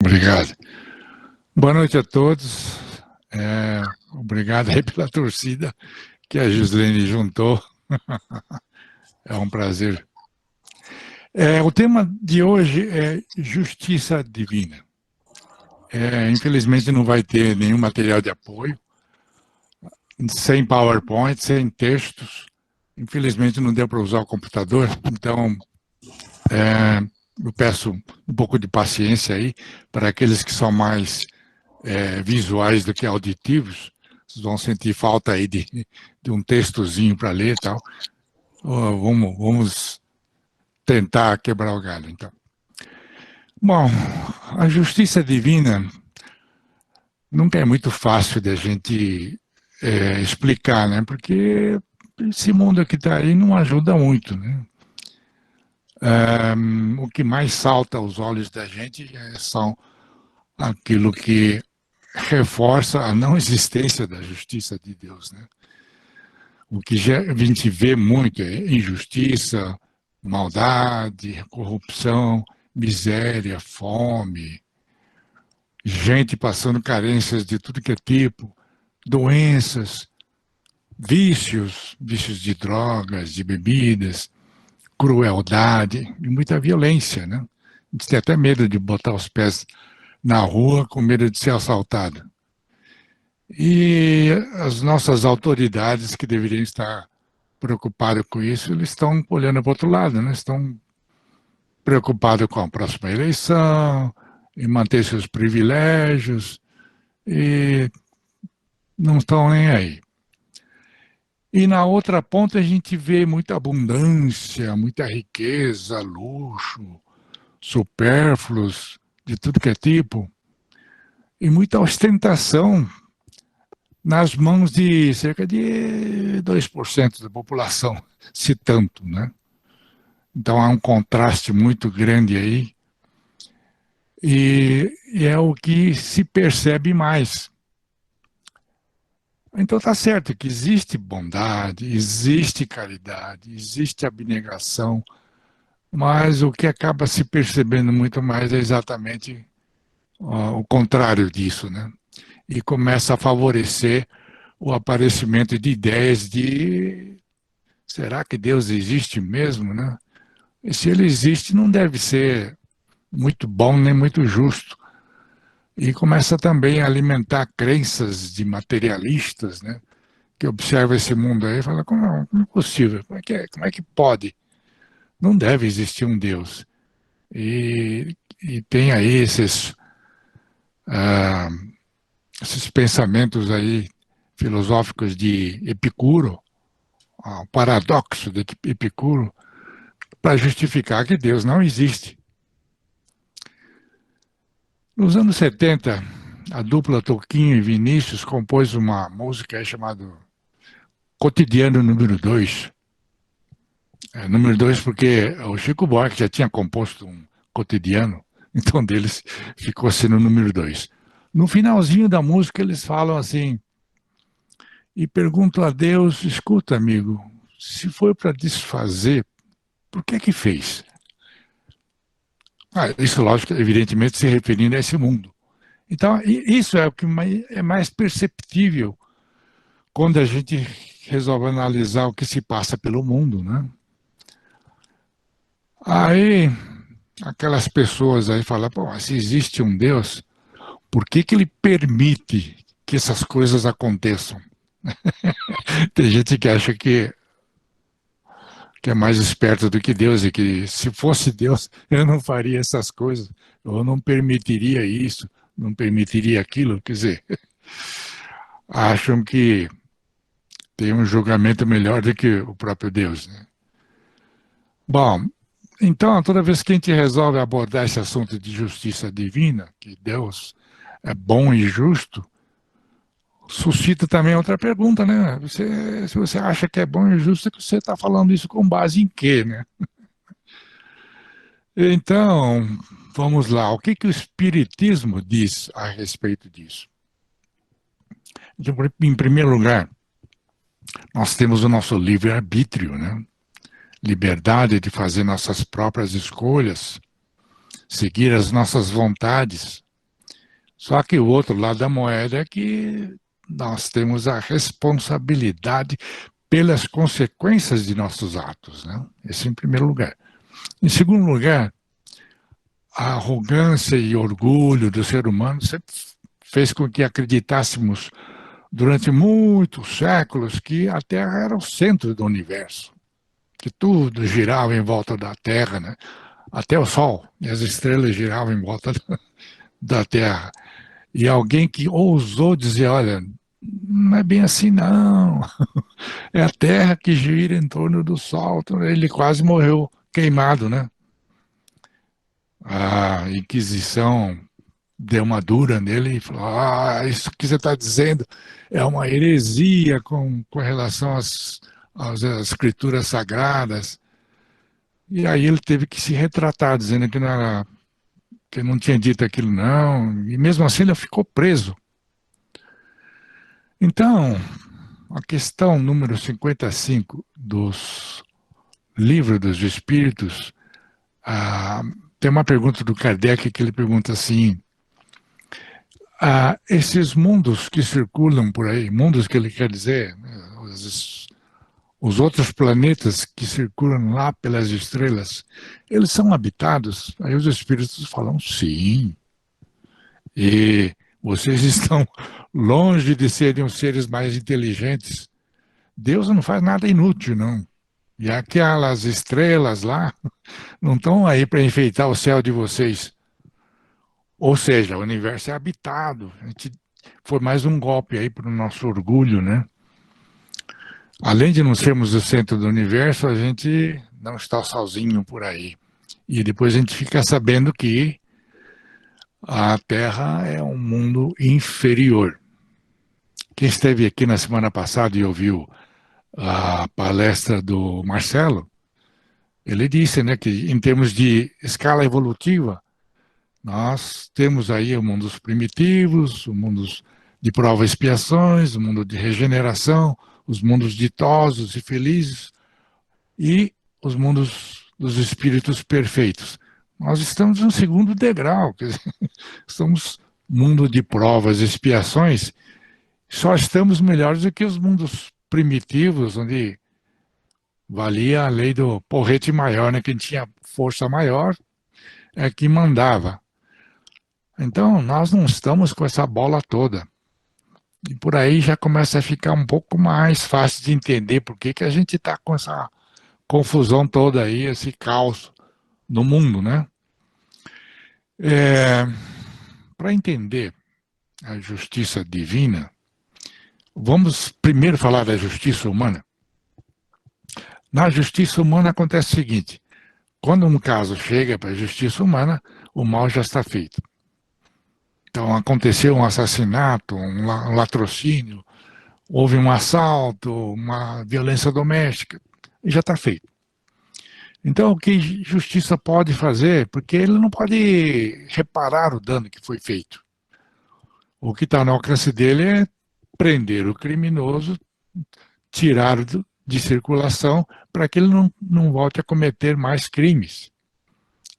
Obrigado. Boa noite a todos. Obrigado aí pela torcida que a Gislene juntou. É um prazer. O tema de hoje é justiça divina. Infelizmente não vai ter nenhum material de apoio, sem PowerPoint, sem textos. Infelizmente não deu para usar o computador, então eu peço um pouco de paciência aí para aqueles que são mais visuais do que auditivos. Vocês vão sentir falta aí de um textozinho para ler e tal. Vamos tentar quebrar o galho, então. Bom, a justiça divina nunca é muito fácil de a gente explicar, né? Porque esse mundo que está aí não ajuda muito, né? O que mais salta aos olhos da gente são aquilo que reforça a não existência da justiça de Deus, né? O que a gente vê muito é injustiça, maldade, corrupção, miséria, fome, gente passando carências de tudo que é tipo, doenças, vícios de drogas, de bebidas, crueldade e muita violência, né? A gente tem até medo de botar os pés na rua com medo de ser assaltado. E as nossas autoridades que deveriam estar preocupadas com isso, eles estão olhando para o outro lado, né? Estão preocupados com a próxima eleição, em manter seus privilégios, e não estão nem aí. E na outra ponta a gente vê muita abundância, muita riqueza, luxo, supérfluos, de tudo que é tipo, e muita ostentação nas mãos de cerca de 2% da população, se tanto, né? Então há um contraste muito grande aí, e é o que se percebe mais. Então está certo que existe bondade, existe caridade, existe abnegação, mas o que acaba se percebendo muito mais é exatamente o contrário disso, né? E começa a favorecer o aparecimento de ideias de será que Deus existe mesmo, né? E se ele existe, não deve ser muito bom nem muito justo. E começa também a alimentar crenças de materialistas, né? Que observa esse mundo aí e fala, como é possível? Como é que pode? Não deve existir um Deus. E tem aí ah, esses pensamentos aí filosóficos de Epicuro, o paradoxo de Epicuro, para justificar que Deus não existe. Nos anos 70, a dupla Toquinho e Vinícius compôs uma música chamada Cotidiano número 2. Número 2 porque o Chico Buarque já tinha composto um cotidiano, então deles ficou sendo o número 2. No finalzinho da música eles falam assim, e pergunto a Deus, escuta amigo, se foi para desfazer, por que fez? Isso, lógico, evidentemente se referindo a esse mundo. Então, isso é o que é mais perceptível quando a gente resolve analisar o que se passa pelo mundo, né? Aí, aquelas pessoas aí falam, pô, se existe um Deus, por que ele permite que essas coisas aconteçam? Tem gente que acha que é mais esperto do que Deus e que se fosse Deus, eu não faria essas coisas, eu não permitiria isso, não permitiria aquilo, quer dizer, acham que tem um julgamento melhor do que o próprio Deus, né? Bom, então, toda vez que a gente resolve abordar esse assunto de justiça divina, que Deus é bom e justo, suscita também outra pergunta, né? Se você acha que é bom e justo, você está falando isso com base em quê, né? Então, vamos lá. O que o Espiritismo diz a respeito disso? Em primeiro lugar, nós temos o nosso livre-arbítrio, né? Liberdade de fazer nossas próprias escolhas, seguir as nossas vontades, Só que o outro lado da moeda é que nós temos a responsabilidade pelas consequências de nossos atos, né? Esse em primeiro lugar. Em segundo lugar, a arrogância e orgulho do ser humano sempre fez com que acreditássemos durante muitos séculos que a Terra era o centro do universo, que tudo girava em volta da Terra, né? Até o Sol e as estrelas giravam em volta da Terra. E alguém que ousou dizer, olha, não é bem assim não, é a Terra que gira em torno do Sol. Então, ele quase morreu queimado, né? A Inquisição deu uma dura nele e falou, isso que você está dizendo é uma heresia com relação às escrituras sagradas. E aí ele teve que se retratar, dizendo que não, que não tinha dito aquilo não, e mesmo assim ele ficou preso. Então, a questão número 55 dos Livros dos Espíritos, tem uma pergunta do Kardec que ele pergunta assim, esses mundos que circulam por aí, mundos que ele quer dizer, né, os outros planetas que circulam lá pelas estrelas, eles são habitados? Aí os espíritos falam, sim. E vocês estão longe de serem os seres mais inteligentes. Deus não faz nada inútil, não. E aquelas estrelas lá não estão aí para enfeitar o céu de vocês. Ou seja, o universo é habitado. Foi mais um golpe aí para o nosso orgulho, né? Além de não sermos o centro do universo, a gente não está sozinho por aí. E depois a gente fica sabendo que a Terra é um mundo inferior. Quem esteve aqui na semana passada e ouviu a palestra do Marcelo, ele disse, né, que em termos de escala evolutiva, nós temos aí o mundo dos primitivos, o mundo de prova e expiações, o mundo de regeneração, os mundos ditosos e felizes e os mundos dos espíritos perfeitos. Nós estamos no segundo degrau, quer dizer, estamos no mundo de provas e expiações, só estamos melhores do que os mundos primitivos, onde valia a lei do porrete maior, né? Quem tinha força maior é que mandava. Então, nós não estamos com essa bola toda. E por aí já começa a ficar um pouco mais fácil de entender por que a gente está com essa confusão toda aí, esse caos no mundo, né? Para entender a justiça divina, vamos primeiro falar da justiça humana. Na justiça humana acontece o seguinte, quando um caso chega para a justiça humana, o mal já está feito. Então, aconteceu um assassinato, um latrocínio, houve um assalto, uma violência doméstica, e já está feito. Então, o que justiça pode fazer? Porque ele não pode reparar o dano que foi feito. O que está no alcance dele é prender o criminoso, tirar de circulação, para que ele não volte a cometer mais crimes.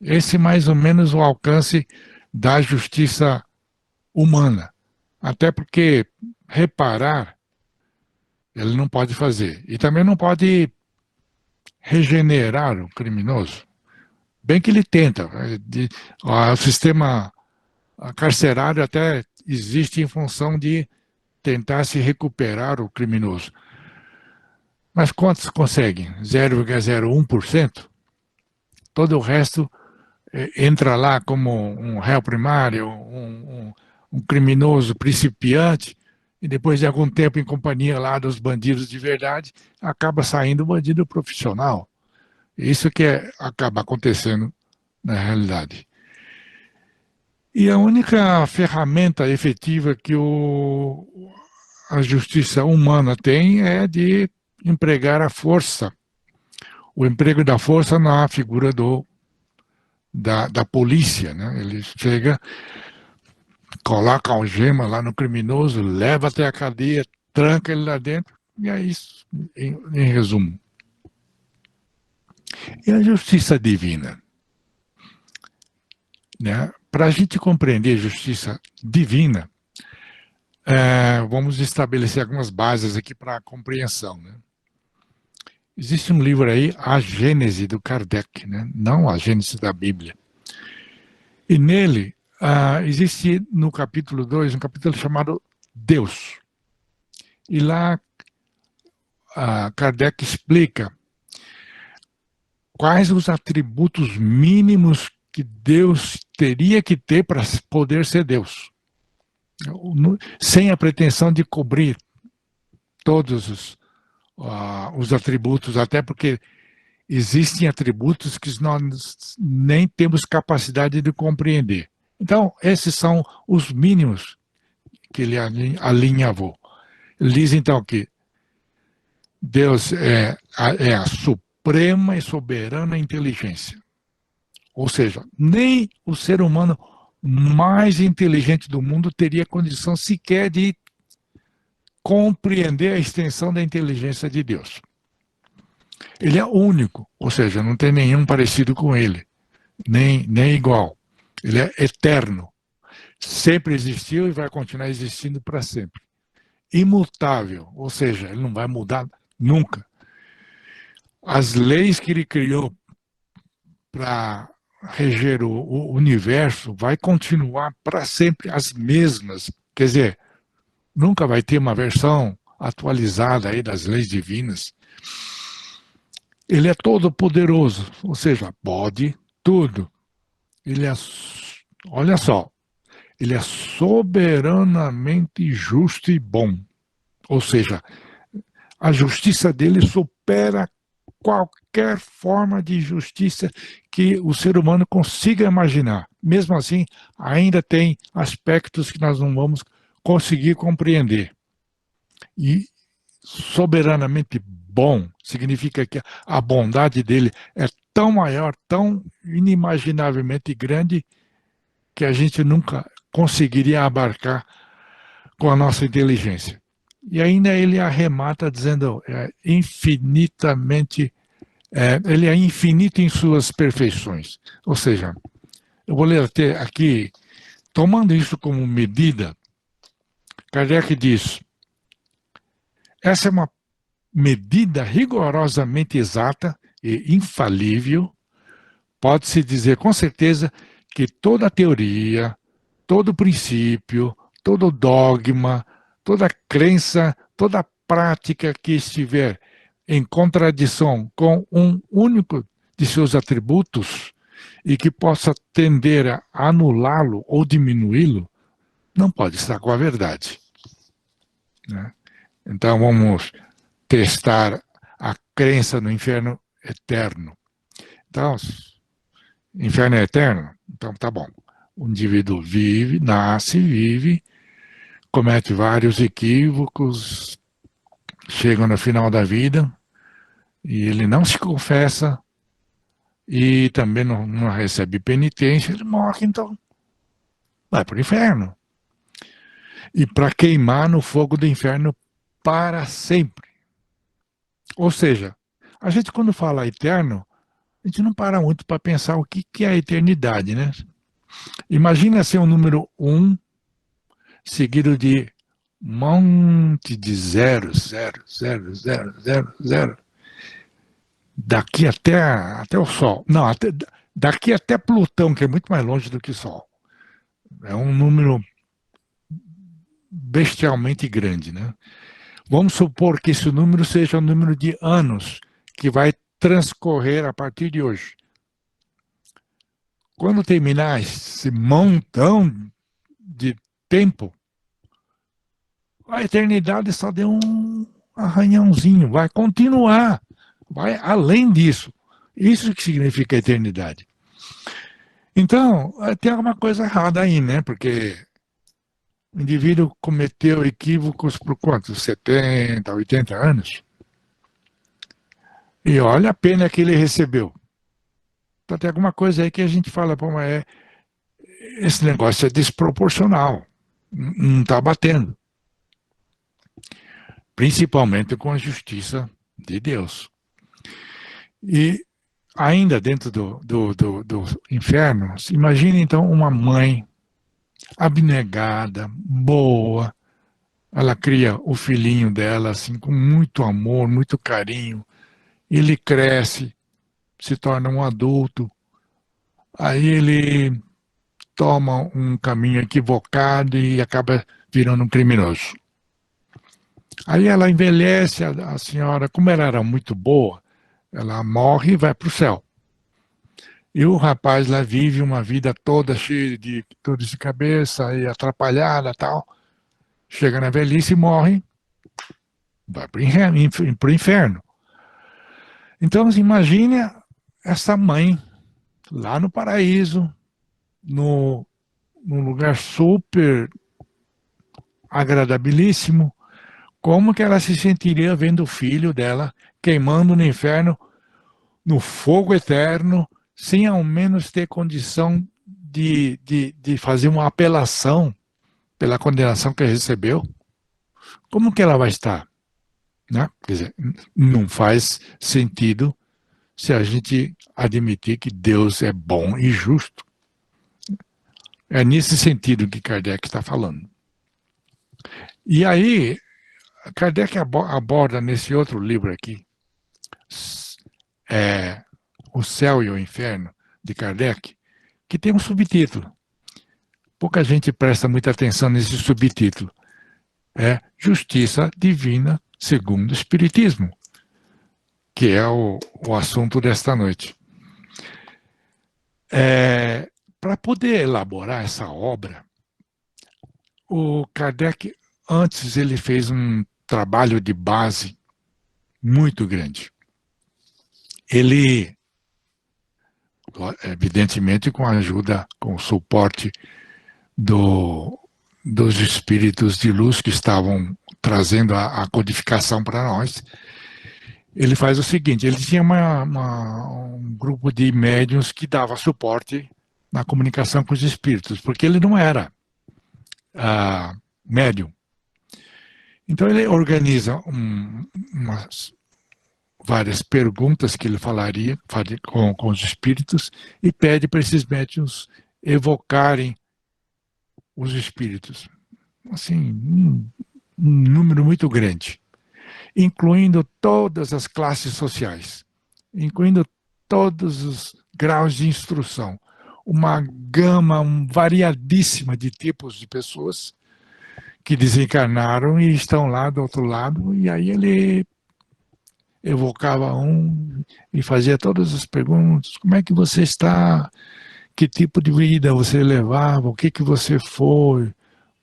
Esse é mais ou menos o alcance da justiça humana. Até porque reparar ele não pode fazer. E também não pode regenerar o criminoso. Bem que ele tenta. O sistema carcerário até existe em função de tentar se recuperar o criminoso. Mas quantos conseguem? 0,01%? Todo o resto entra lá como um réu primário, um criminoso principiante, e depois de algum tempo em companhia lá dos bandidos de verdade, acaba saindo bandido profissional. Isso que acaba acontecendo na realidade. E a única ferramenta efetiva que a justiça humana tem é de empregar a força. O emprego da força na figura da polícia, né? Ele chega, coloca a algema lá no criminoso, leva até a cadeia, tranca ele lá dentro, e é isso, em resumo. E a justiça divina? Né? para a gente compreender a justiça divina, vamos estabelecer algumas bases aqui para a compreensão, né? Existe um livro aí, A Gênese, do Kardec, né? Não a Gênese da Bíblia. E nele, existe no capítulo 2, um capítulo chamado Deus. E lá, Kardec explica quais os atributos mínimos que Deus teria que ter para poder ser Deus, sem a pretensão de cobrir todos os atributos, até porque existem atributos que nós nem temos capacidade de compreender. Então, esses são os mínimos que ele alinhavou. Ele diz, então, que Deus é a suprema e soberana inteligência. Ou seja, nem o ser humano mais inteligente do mundo teria condição sequer de compreender a extensão da inteligência de Deus. Ele é único, ou seja, não tem nenhum parecido com ele, nem igual. Ele é eterno, sempre existiu e vai continuar existindo para sempre. Imutável, ou seja, ele não vai mudar nunca. As leis que ele criou para reger o universo vai continuar para sempre as mesmas. Quer dizer, nunca vai ter uma versão atualizada aí das leis divinas. Ele é todo poderoso, ou seja, pode tudo. Ele é, olha só, ele é soberanamente justo e bom. Ou seja, a justiça dele supera qualquer forma de justiça que o ser humano consiga imaginar. Mesmo assim, ainda tem aspectos que nós não vamos conseguir compreender. E soberanamente bom significa que a bondade dele é tão maior, tão inimaginavelmente grande, que a gente nunca conseguiria abarcar com a nossa inteligência. E ainda ele arremata dizendo, ele é infinito em suas perfeições. Ou seja, eu vou ler até aqui, tomando isso como medida, Kardec diz, essa é uma medida rigorosamente exata e infalível, pode-se dizer com certeza que toda teoria, todo princípio, todo dogma, toda crença, toda prática que estiver em contradição com um único de seus atributos e que possa tender a anulá-lo ou diminuí-lo, não pode estar com a verdade, né? Então vamos testar a crença no inferno eterno. Então, inferno é eterno? Então tá bom. O indivíduo vive, nasce, vive, comete vários equívocos, chega no final da vida e ele não se confessa e também não recebe penitência, ele morre, então vai para o inferno. E para queimar no fogo do inferno para sempre. Ou seja, a gente quando fala eterno, a gente não para muito para pensar o que é a eternidade, né? Imagina ser um número 1 seguido de um monte de zeros, zero, zero, zero, zero, zero. Daqui até o Sol. Não, daqui até Plutão, que é muito mais longe do que o Sol. É um número bestialmente grande, né? Vamos supor que esse número seja o número de anos que vai transcorrer a partir de hoje. Quando terminar esse montão de tempo, a eternidade só deu um arranhãozinho, vai continuar, vai além disso. Isso que significa eternidade. Então, tem alguma coisa errada aí, né? Porque o indivíduo cometeu equívocos por quantos? 70, 80 anos? E olha a pena que ele recebeu. Então tem alguma coisa aí que a gente fala, pô, mas esse negócio é desproporcional, não está batendo. Principalmente com a justiça de Deus. E ainda dentro do inferno, imagine então uma mãe abnegada, boa, ela cria o filhinho dela assim com muito amor, muito carinho, ele cresce, se torna um adulto, aí ele toma um caminho equivocado e acaba virando um criminoso. Aí ela envelhece, a senhora, como ela era muito boa, ela morre e vai para o céu. E o rapaz lá vive uma vida toda cheia de dores de cabeça e atrapalhada e tal. Chega na velhice e morre, vai para o inferno. Então, imagine essa mãe lá no paraíso, no, num lugar super agradabilíssimo, como que ela se sentiria vendo o filho dela queimando no inferno, no fogo eterno, sem ao menos ter condição de fazer uma apelação pela condenação que recebeu? Como que ela vai estar? Né? Quer dizer, não faz sentido se a gente admitir que Deus é bom e justo. É nesse sentido que Kardec está falando. E aí, Kardec aborda nesse outro livro aqui, O Céu e o Inferno, de Kardec, que tem um subtítulo. Pouca gente presta muita atenção nesse subtítulo. É Justiça Divina segundo o Espiritismo, que é o assunto desta noite. Para poder elaborar essa obra, o Kardec, antes ele fez um trabalho de base muito grande. Ele, evidentemente, com a ajuda, com o suporte dos espíritos de luz que estavam trazendo a codificação para nós, ele faz o seguinte, ele tinha um grupo de médiuns que dava suporte na comunicação com os espíritos, porque ele não era médium. Então ele organiza várias perguntas que ele falaria com os espíritos e pede para esses médiuns evocarem os espíritos. Assim, um número muito grande, incluindo todas as classes sociais, incluindo todos os graus de instrução, uma gama variadíssima de tipos de pessoas que desencarnaram e estão lá do outro lado, e aí ele evocava um e fazia todas as perguntas, como é que você está, que tipo de vida você levava, o que você foi,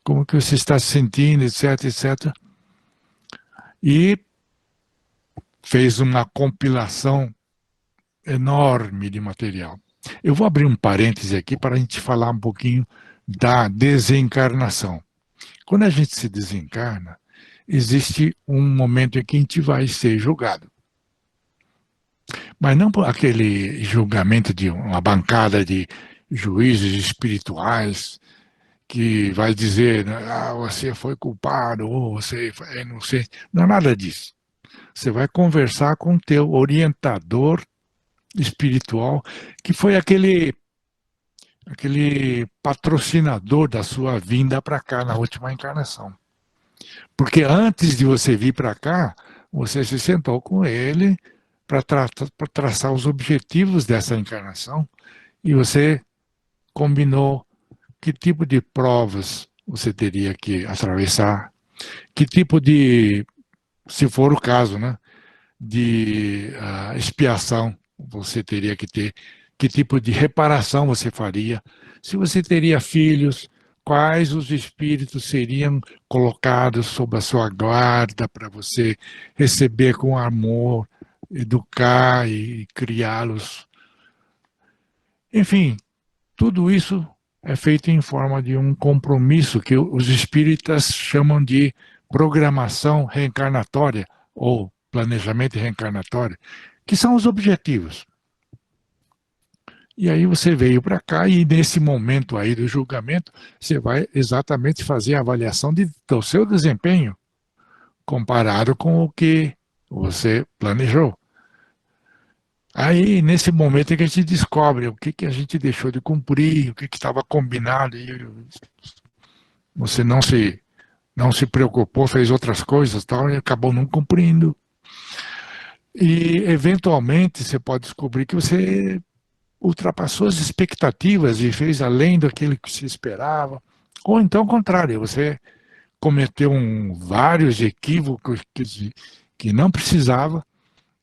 como que você está se sentindo, etc, etc. E fez uma compilação enorme de material. Eu vou abrir um parêntese aqui para a gente falar um pouquinho da desencarnação. Quando a gente se desencarna, existe um momento em que a gente vai ser julgado. Mas não por aquele julgamento de uma bancada de juízes espirituais que vai dizer, você foi culpado, ou você foi inocente. Não é nada disso. Você vai conversar com o teu orientador espiritual, que foi aquele patrocinador da sua vinda para cá na última encarnação. Porque antes de você vir para cá, você se sentou com ele para traçar os objetivos dessa encarnação e você combinou que tipo de provas você teria que atravessar, que tipo de, se for o caso, né, de expiação você teria que ter, que tipo de reparação você faria, se você teria filhos, quais os espíritos seriam colocados sob a sua guarda para você receber com amor, educar e criá-los. Enfim, tudo isso é feito em forma de um compromisso que os espíritas chamam de programação reencarnatória ou planejamento reencarnatório, que são os objetivos. E aí você veio para cá e nesse momento aí do julgamento, você vai exatamente fazer a avaliação do seu desempenho comparado com o que você planejou. Aí, nesse momento é que a gente descobre o que a gente deixou de cumprir, o que estava combinado, e você não se preocupou, fez outras coisas tal, e acabou não cumprindo. E, eventualmente, você pode descobrir que você ultrapassou as expectativas e fez além daquilo que se esperava. Ou então, ao contrário, você cometeu vários equívocos que não precisava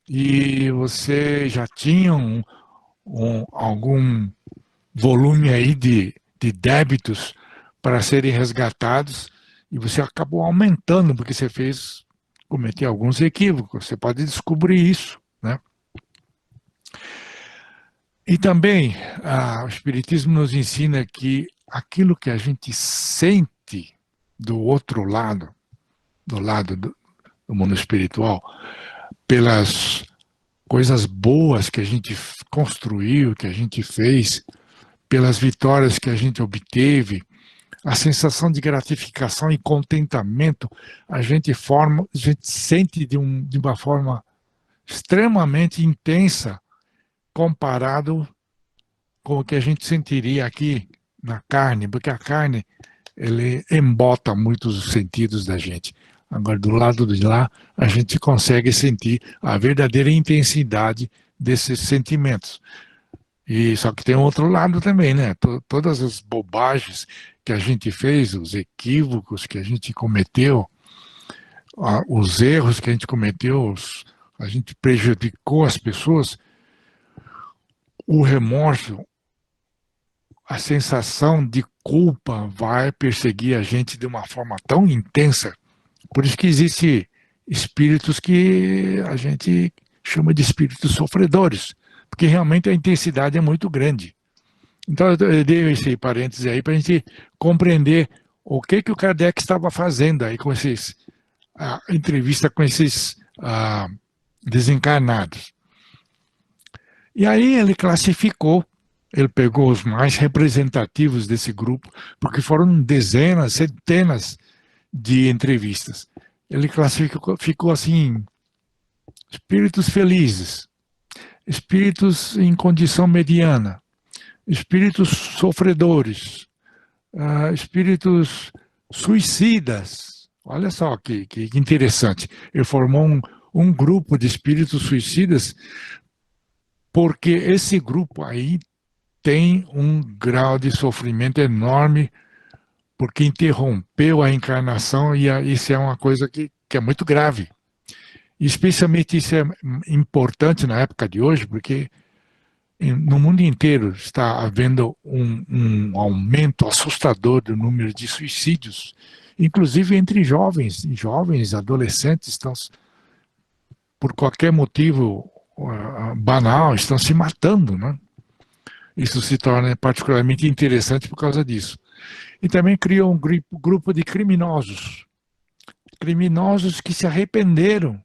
e você já tinha algum volume aí de débitos para serem resgatados e você acabou aumentando porque você cometeu alguns equívocos. Você pode descobrir isso, né? E também o Espiritismo nos ensina que aquilo que a gente sente do outro lado, do lado do mundo espiritual, pelas coisas boas que a gente construiu, que a gente fez, pelas vitórias que a gente obteve, a sensação de gratificação e contentamento, a gente sente de uma forma extremamente intensa comparado com o que a gente sentiria aqui na carne, porque a carne ele embota muitos sentidos da gente. Agora, do lado de lá, a gente consegue sentir a verdadeira intensidade desses sentimentos. E só que tem um outro lado também, né? Todas as bobagens que a gente fez, os equívocos que a gente cometeu, os erros que a gente cometeu, a gente prejudicou as pessoas, o remorso, a sensação de culpa vai perseguir a gente de uma forma tão intensa. Por isso que existe espíritos que a gente chama de espíritos sofredores, porque realmente a intensidade é muito grande. Então eu dei esse parêntese aí para a gente compreender o que o Kardec estava fazendo aí com a entrevista com esses desencarnados. E aí ele classificou, ele pegou os mais representativos desse grupo, porque foram dezenas, centenas de entrevistas. Ele classificou, ficou assim, espíritos felizes, espíritos em condição mediana, espíritos sofredores, espíritos suicidas. Olha só que interessante. Ele formou um grupo de espíritos suicidas porque esse grupo aí tem um grau de sofrimento enorme porque interrompeu a encarnação e isso é uma coisa que é muito grave. E especialmente isso é importante na época de hoje, porque no mundo inteiro está havendo um aumento assustador do número de suicídios, inclusive entre jovens, adolescentes, estão, por qualquer motivo banal, estão se matando, né? Isso se torna particularmente interessante por causa disso. E também criou um grupo de criminosos que se arrependeram,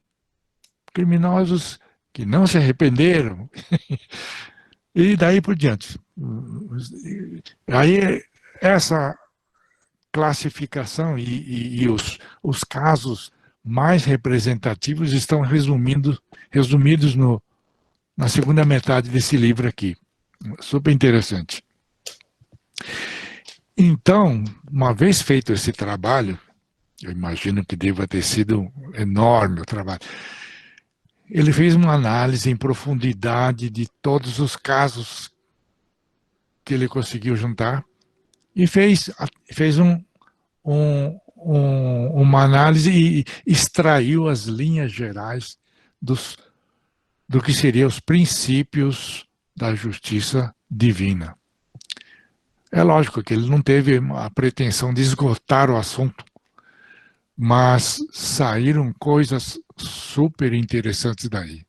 criminosos que não se arrependeram, e daí por diante. Aí essa classificação e os casos mais representativos estão resumidos na segunda metade desse livro aqui. Super interessante. Então, uma vez feito esse trabalho, eu imagino que deva ter sido enorme o trabalho, ele fez uma análise em profundidade de todos os casos que ele conseguiu juntar e fez uma análise e extraiu as linhas gerais do que seriam os princípios da justiça divina. É lógico que ele não teve a pretensão de esgotar o assunto, mas saíram coisas super interessantes daí.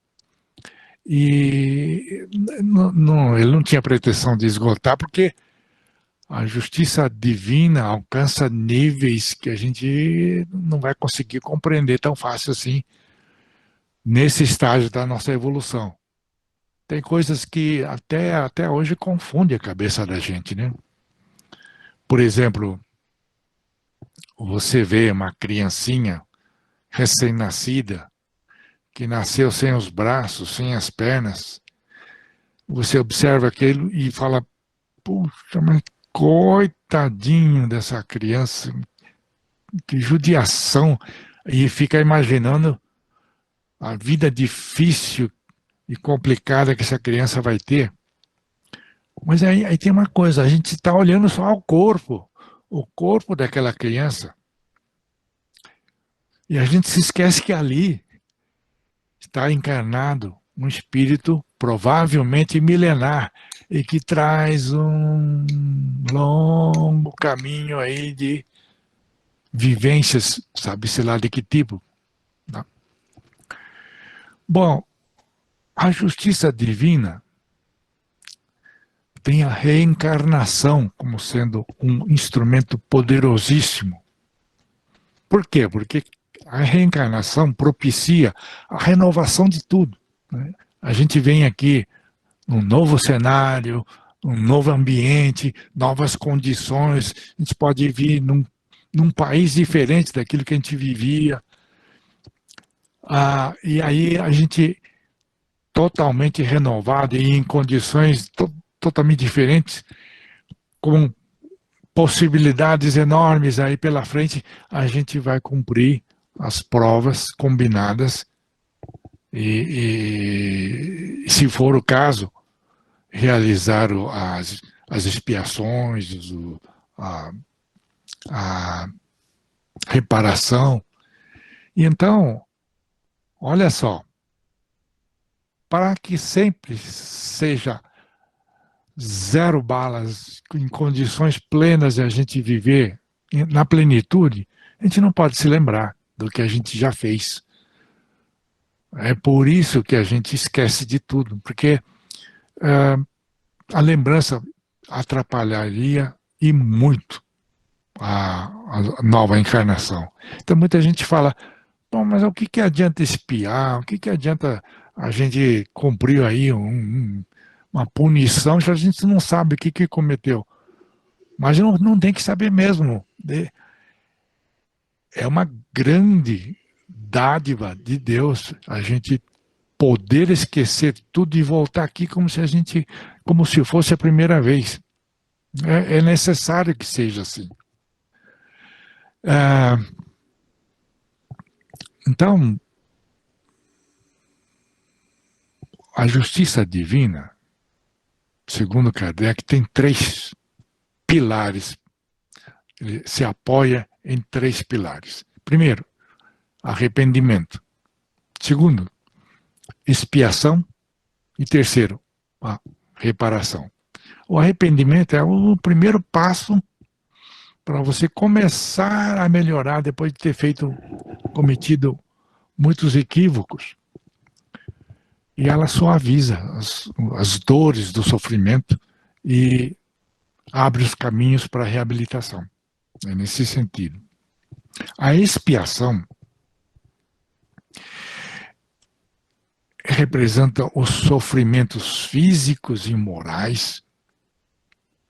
E ele não tinha pretensão de esgotar, porque a justiça divina alcança níveis que a gente não vai conseguir compreender tão fácil assim nesse estágio da nossa evolução. Tem coisas que até hoje confundem a cabeça da gente, né? Por exemplo, você vê uma criancinha recém-nascida que nasceu sem os braços, sem as pernas, você observa aquilo e fala, puxa, mas coitadinho dessa criança, que judiação, e fica imaginando a vida difícil e complicada que essa criança vai ter. Mas aí tem uma coisa, a gente está olhando só o corpo daquela criança, e a gente se esquece que ali está encarnado um espírito provavelmente milenar e que traz um longo caminho aí de vivências, sabe-se lá de que tipo. Né? Bom, a justiça divina tem a reencarnação como sendo um instrumento poderosíssimo. Por quê? Porque a reencarnação propicia a renovação de tudo. Né? A gente vem aqui num novo cenário, um novo ambiente, novas condições, a gente pode vir num país diferente daquilo que a gente vivia. E aí a gente totalmente renovado e em condições totalmente diferentes, com possibilidades enormes aí pela frente, a gente vai cumprir as provas combinadas e se for o caso, realizar as expiações, a reparação. E então, olha só, para que sempre seja zero balas, em condições plenas de a gente viver na plenitude, a gente não pode se lembrar do que a gente já fez. É por isso que a gente esquece de tudo, porque a lembrança atrapalharia e muito a nova encarnação. Então muita gente fala, bom, mas o que adianta espiar? O que adianta a gente cumprir aí uma punição se a gente não sabe o que cometeu? Mas não tem que saber mesmo. É uma grande dádiva de Deus a gente poder esquecer tudo e voltar aqui como se fosse a primeira vez. É necessário que seja assim. Então, a justiça divina, segundo Kardec, tem 3 pilares. Ele se apoia em 3 pilares. Primeiro, arrependimento. Segundo, expiação. E terceiro, a reparação. O arrependimento é o primeiro passo para você começar a melhorar depois de ter cometido muitos equívocos. E ela suaviza as dores do sofrimento e abre os caminhos para a reabilitação. É nesse sentido. A expiação representa os sofrimentos físicos e morais,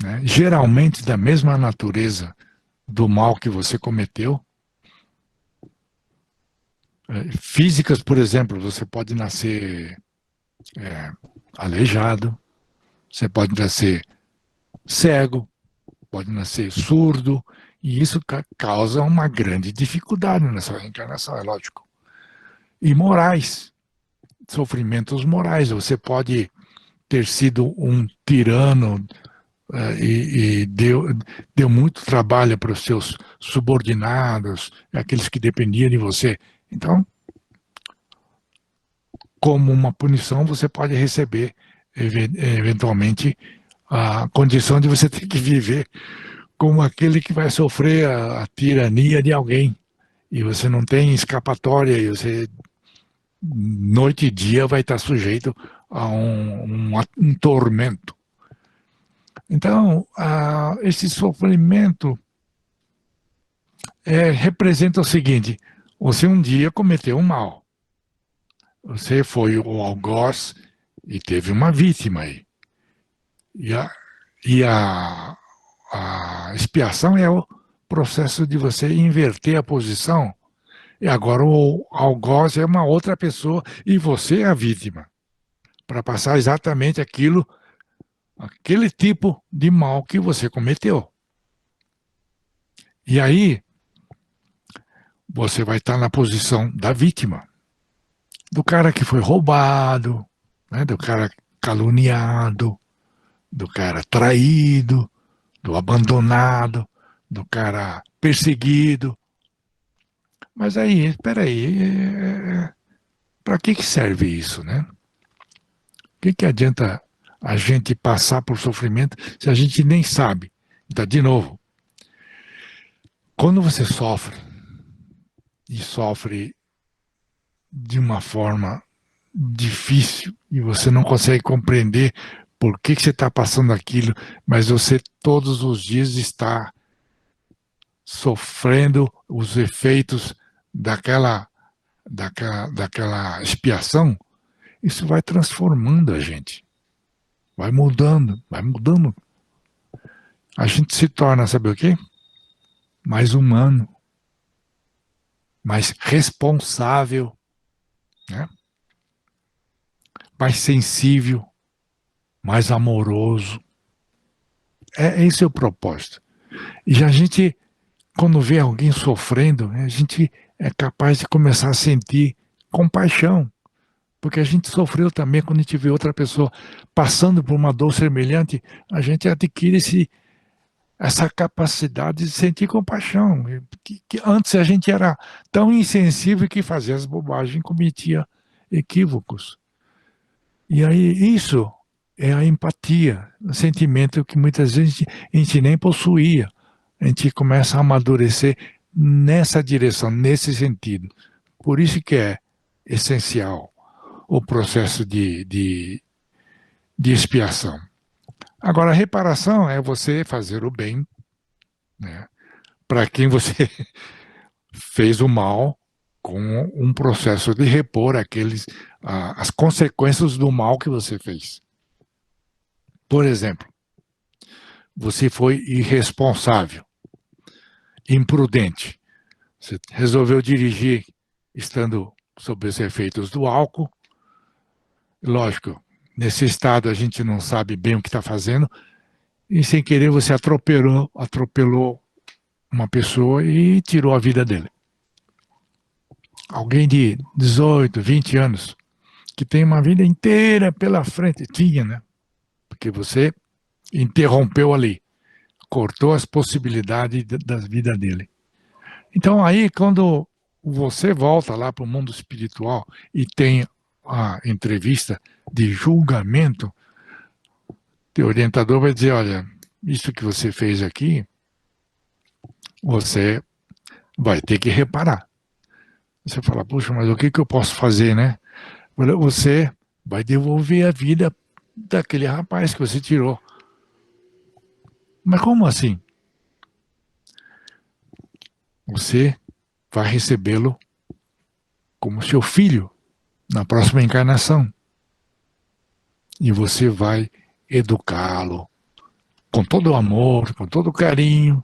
né, geralmente da mesma natureza do mal que você cometeu. Físicas, por exemplo, você pode nascer aleijado, você pode nascer cego, pode nascer surdo, e isso causa uma grande dificuldade na sua reencarnação, é lógico. E morais, sofrimentos morais, você pode ter sido um tirano e deu muito trabalho para os seus subordinados, aqueles que dependiam de você. Então, como uma punição, você pode receber, eventualmente, a condição de você ter que viver como aquele que vai sofrer a tirania de alguém. E você não tem escapatória, e você, noite e dia, vai estar sujeito a um tormento. Então, esse sofrimento representa o seguinte: você um dia cometeu um mal. Você foi o algoz e teve uma vítima aí. E a expiação é o processo de você inverter a posição. E agora o algoz é uma outra pessoa e você é a vítima. para passar exatamente aquele tipo de mal que você cometeu. E aí, você vai estar na posição da vítima, do cara que foi roubado, né, do cara caluniado, do cara traído, do abandonado, do cara perseguido. Mas aí, espera aí, para que serve isso, né? O que adianta a gente passar por sofrimento se a gente nem sabe? Então, de novo, quando você sofre, e sofre de uma forma difícil, e você não consegue compreender por que você está passando aquilo, mas você todos os dias está sofrendo os efeitos daquela expiação, isso vai transformando a gente. Vai mudando, vai mudando. A gente se torna, sabe o quê? Mais humano, mais responsável, né? Mais sensível, mais amoroso. Esse é o propósito. E a gente, quando vê alguém sofrendo, a gente é capaz de começar a sentir compaixão. Porque a gente sofreu também quando a gente vê outra pessoa passando por uma dor semelhante, a gente adquire essa capacidade de sentir compaixão. Que antes a gente era tão insensível que fazia as bobagens, cometia equívocos. E aí isso é a empatia, o sentimento que muitas vezes a gente nem possuía. A gente começa a amadurecer nessa direção, nesse sentido. Por isso que é essencial o processo de expiação. Agora, a reparação é você fazer o bem, né, para quem você fez o mal, com um processo de repor as consequências do mal que você fez. Por exemplo, você foi irresponsável, imprudente. Você resolveu dirigir estando sob os efeitos do álcool. Lógico, nesse estado a gente não sabe bem o que está fazendo, e sem querer você atropelou uma pessoa e tirou a vida dele. Alguém de 18, 20 anos, que tem uma vida inteira pela frente, tinha, né? Porque você interrompeu ali, cortou as possibilidades da vida dele. Então aí, quando você volta lá para o mundo espiritual e tem a entrevista de julgamento, teu orientador vai dizer, olha, isso que você fez aqui, você vai ter que reparar. Você fala, puxa, mas o que eu posso fazer, né? Você vai devolver a vida daquele rapaz que você tirou. Mas como assim? Você vai recebê-lo como seu filho na próxima encarnação. E você vai educá-lo com todo o amor, com todo o carinho,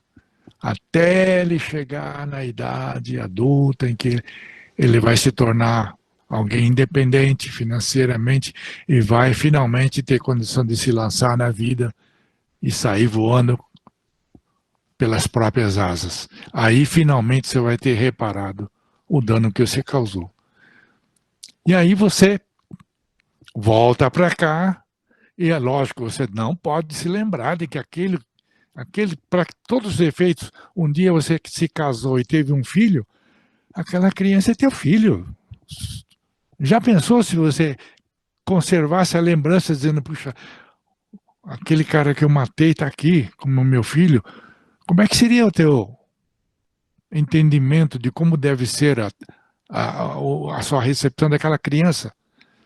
até ele chegar na idade adulta em que ele vai se tornar alguém independente financeiramente e vai finalmente ter condição de se lançar na vida e sair voando pelas próprias asas. Aí finalmente você vai ter reparado o dano que você causou. E aí você volta para cá e é lógico, você não pode se lembrar de que aquele para todos os efeitos, um dia você se casou e teve um filho, aquela criança é teu filho. Já pensou se você conservasse a lembrança dizendo, puxa, aquele cara que eu matei está aqui como meu filho? Como é que seria o teu entendimento de como deve ser a sua recepção daquela criança?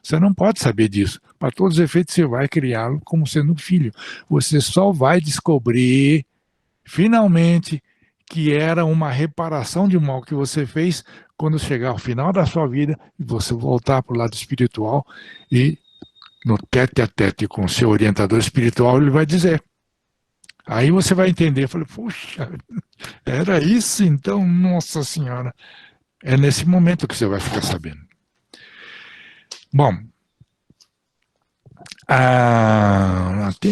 Você não pode saber disso. Para todos os efeitos, você vai criá-lo como sendo um filho. Você só vai descobrir, finalmente, que era uma reparação de um mal que você fez quando chegar ao final da sua vida e você voltar para o lado espiritual e no tete a tete com o seu orientador espiritual, ele vai dizer. Aí você vai entender. Eu falei, puxa, era isso então? Nossa Senhora. É nesse momento que você vai ficar sabendo. Bom,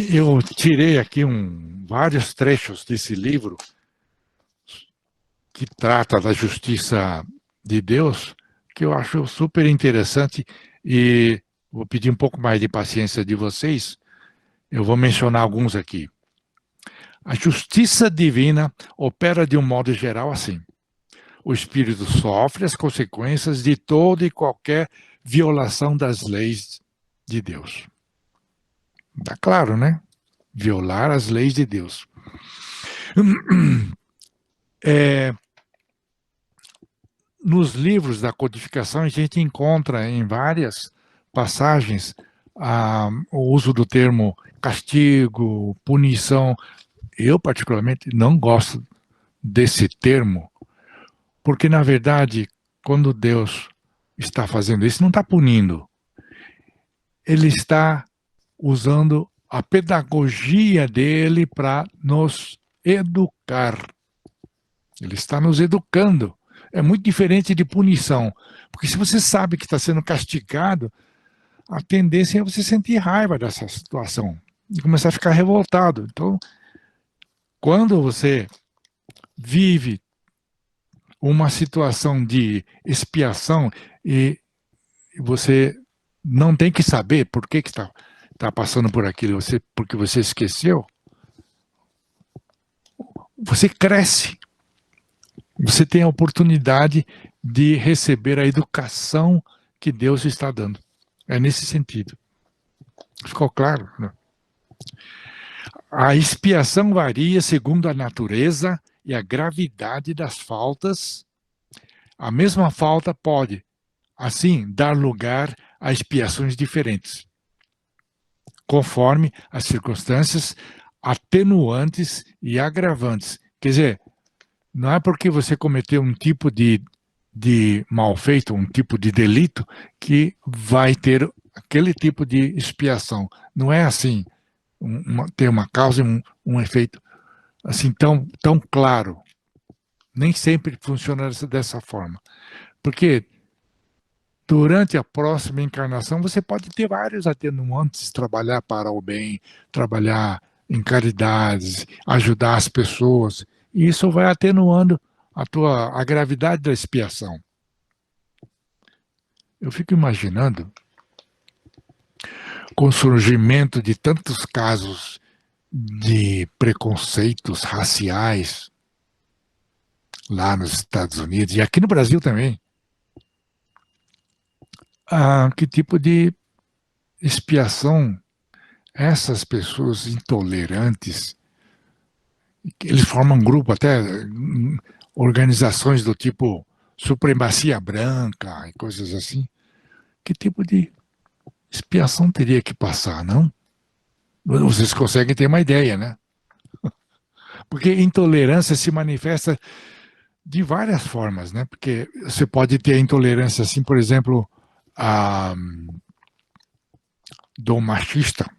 Eu tirei aqui vários trechos desse livro que trata da justiça de Deus, que eu acho super interessante e vou pedir um pouco mais de paciência de vocês. Eu vou mencionar alguns aqui. A justiça divina opera de um modo geral assim. O espírito sofre as consequências de toda e qualquer violação das leis de Deus. Está claro, né? Violar as leis de Deus. Nos livros da codificação, a gente encontra em várias passagens o uso do termo castigo, punição. Eu, particularmente, não gosto desse termo, porque, na verdade, quando Deus está fazendo isso, não está punindo. Ele está usando a pedagogia dele para nos educar. Ele está nos educando. É muito diferente de punição. Porque se você sabe que está sendo castigado, a tendência é você sentir raiva dessa situação e começar a ficar revoltado. Então, quando você vive uma situação de expiação e você não tem que saber por que está passando por aquilo, porque você esqueceu, você cresce. Você tem a oportunidade de receber a educação que Deus está dando. É nesse sentido. Ficou claro? Né? A expiação varia segundo a natureza e a gravidade das faltas. A mesma falta pode, assim, dar lugar a expiações diferentes, conforme as circunstâncias atenuantes e agravantes. Quer dizer, não é porque você cometeu um tipo de mal feito, um tipo de delito, que vai ter aquele tipo de expiação. Não é assim, ter uma causa e um efeito assim tão claro. Nem sempre funciona dessa forma. Porque durante a próxima encarnação você pode ter vários atenuantes, trabalhar para o bem, trabalhar em caridades, ajudar as pessoas, e isso vai atenuando a gravidade da expiação. Eu fico imaginando, com o surgimento de tantos casos de preconceitos raciais lá nos Estados Unidos e aqui no Brasil também, que tipo de expiação essas pessoas intolerantes, eles formam um grupo, até organizações do tipo supremacia branca e coisas assim. Que tipo de expiação teria que passar, não? Vocês conseguem ter uma ideia, né? Porque intolerância se manifesta de várias formas, né? Porque você pode ter intolerância, assim, por exemplo, do machista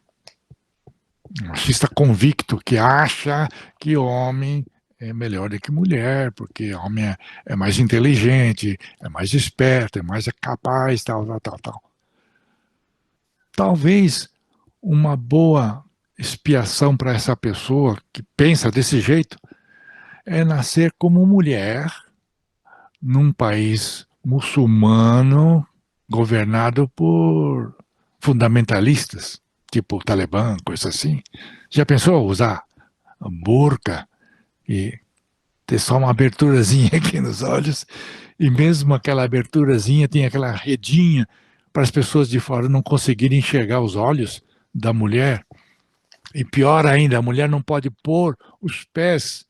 convicto, que acha que homem é melhor do que mulher, porque homem é mais inteligente, é mais esperto, é mais capaz, tal. Talvez uma boa expiação para essa pessoa que pensa desse jeito é nascer como mulher num país muçulmano governado por fundamentalistas, tipo o Talibã, coisa assim. Já pensou usar burca e ter só uma aberturazinha aqui nos olhos, e mesmo aquela aberturazinha tem aquela redinha para as pessoas de fora não conseguirem enxergar os olhos da mulher. E pior ainda, a mulher não pode pôr os pés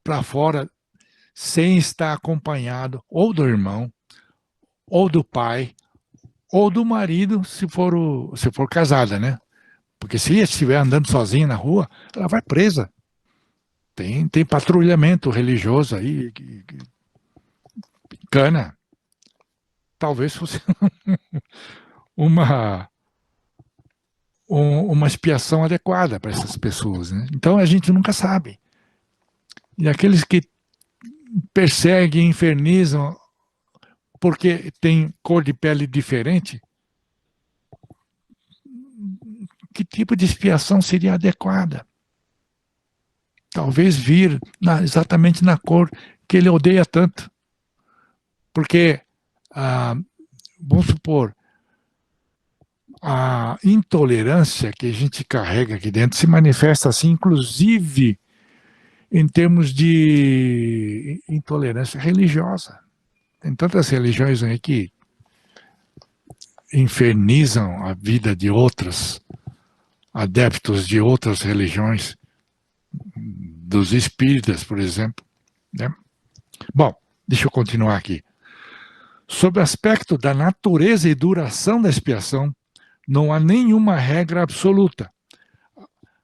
para fora sem estar acompanhado ou do irmão, ou do pai, ou do marido, se for casada, né? Porque se estiver andando sozinha na rua, ela vai presa. Tem patrulhamento religioso aí, cana. Talvez fosse uma, uma expiação adequada para essas pessoas. Né? Então a gente nunca sabe. E aqueles que perseguem, infernizam, porque tem cor de pele diferente, que tipo de expiação seria adequada. Talvez vir exatamente na cor que ele odeia tanto. Porque, vamos supor, a intolerância que a gente carrega aqui dentro se manifesta assim, inclusive em termos de intolerância religiosa. Tem tantas religiões aí que infernizam a vida de outros adeptos de outras religiões, dos espíritas, por exemplo, né? Bom, deixa eu continuar aqui. Sob o aspecto da natureza e duração da expiação, não há nenhuma regra absoluta.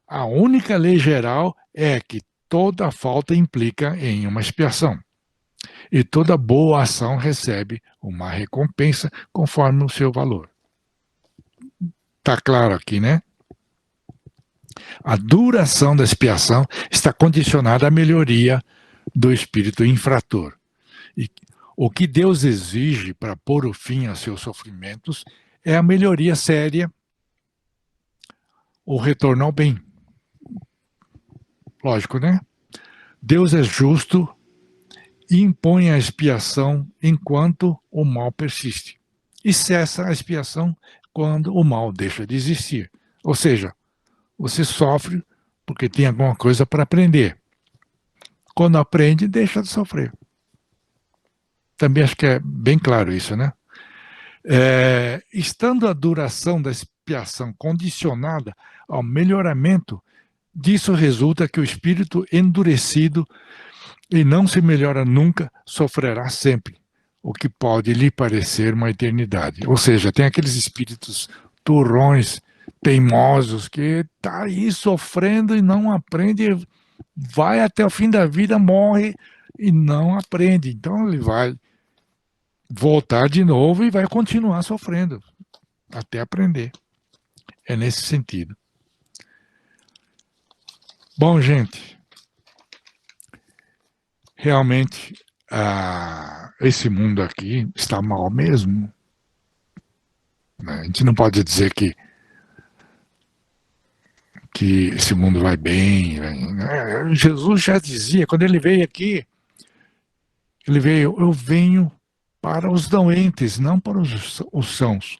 A única lei geral é que toda falta implica em uma expiação. E toda boa ação recebe uma recompensa conforme o seu valor. Está claro aqui, né? A duração da expiação está condicionada à melhoria do espírito infrator. E o que Deus exige para pôr o fim a seus sofrimentos é a melhoria séria, o retorno ao bem. Lógico, né? Deus é justo e impõe a expiação enquanto o mal persiste. E cessa a expiação quando o mal deixa de existir. Ou seja, você sofre porque tem alguma coisa para aprender. Quando aprende, deixa de sofrer. Também acho que é bem claro isso, né? Estando a duração da expiação condicionada ao melhoramento, disso resulta que o espírito endurecido e não se melhora nunca, sofrerá sempre, o que pode lhe parecer uma eternidade. Ou seja, tem aqueles espíritos turrões, teimosos, que está aí sofrendo e não aprende, vai até o fim da vida, morre e não aprende. Então ele vai voltar de novo e vai continuar sofrendo, até aprender. É nesse sentido. Bom, gente, realmente esse mundo aqui está mal mesmo. A gente não pode dizer que esse mundo vai bem. Jesus já dizia, quando ele veio aqui, ele veio, eu venho para os doentes, não para os sãos.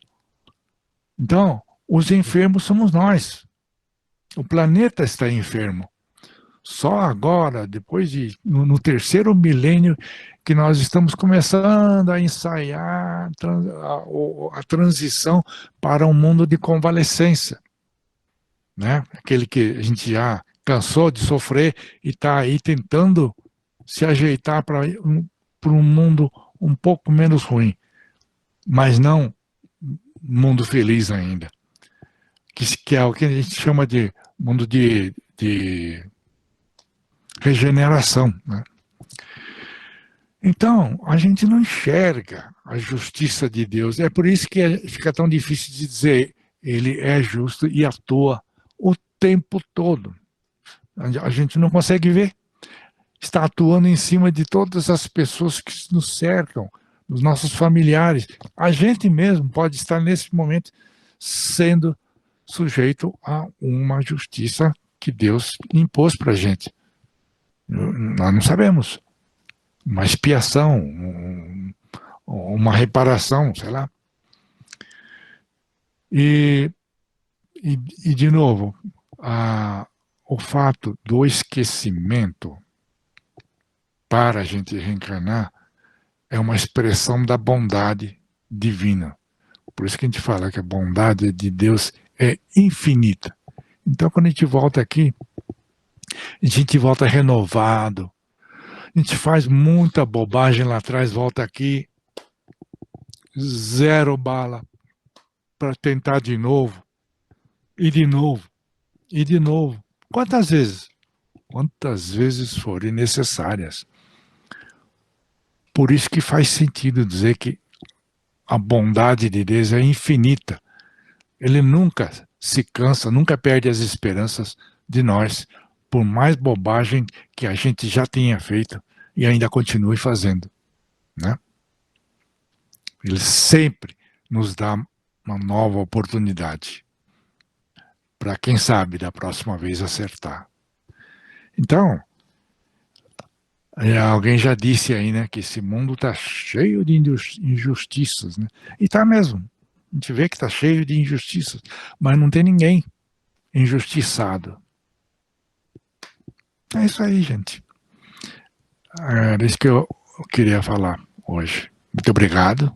Então, os enfermos somos nós. O planeta está enfermo. Só agora, depois no terceiro milênio, que nós estamos começando a ensaiar a transição para um mundo de convalescência, né? Aquele que a gente já cansou de sofrer e está aí tentando se ajeitar para um mundo um pouco menos ruim, mas não mundo feliz ainda, que é o que a gente chama de mundo de regeneração, né? Então, a gente não enxerga a justiça de Deus. É por isso que fica tão difícil de dizer ele é justo e atua o tempo todo. A gente não consegue ver. Está atuando em cima de todas as pessoas que nos cercam, dos nossos familiares. A gente mesmo pode estar nesse momento sendo sujeito a uma justiça que Deus impôs para a gente. Nós não sabemos. Uma expiação, uma reparação, sei lá. E de novo, o fato do esquecimento para a gente reencarnar é uma expressão da bondade divina. Por isso que a gente fala que a bondade de Deus é infinita. Então, quando a gente volta aqui, a gente volta renovado. A gente faz muita bobagem lá atrás, volta aqui, zero bala para tentar de novo, e de novo, e de novo. Quantas vezes? Quantas vezes forem necessárias. Por isso que faz sentido dizer que a bondade de Deus é infinita. Ele nunca se cansa, nunca perde as esperanças de nós, por mais bobagem que a gente já tenha feito e ainda continue fazendo, né? Ele sempre nos dá uma nova oportunidade para quem sabe da próxima vez acertar. Então, alguém já disse aí, né, que esse mundo está cheio de injustiças, né? E está mesmo. A gente vê que está cheio de injustiças, mas não tem ninguém injustiçado. É isso aí, gente. Era isso que eu queria falar hoje. Muito obrigado.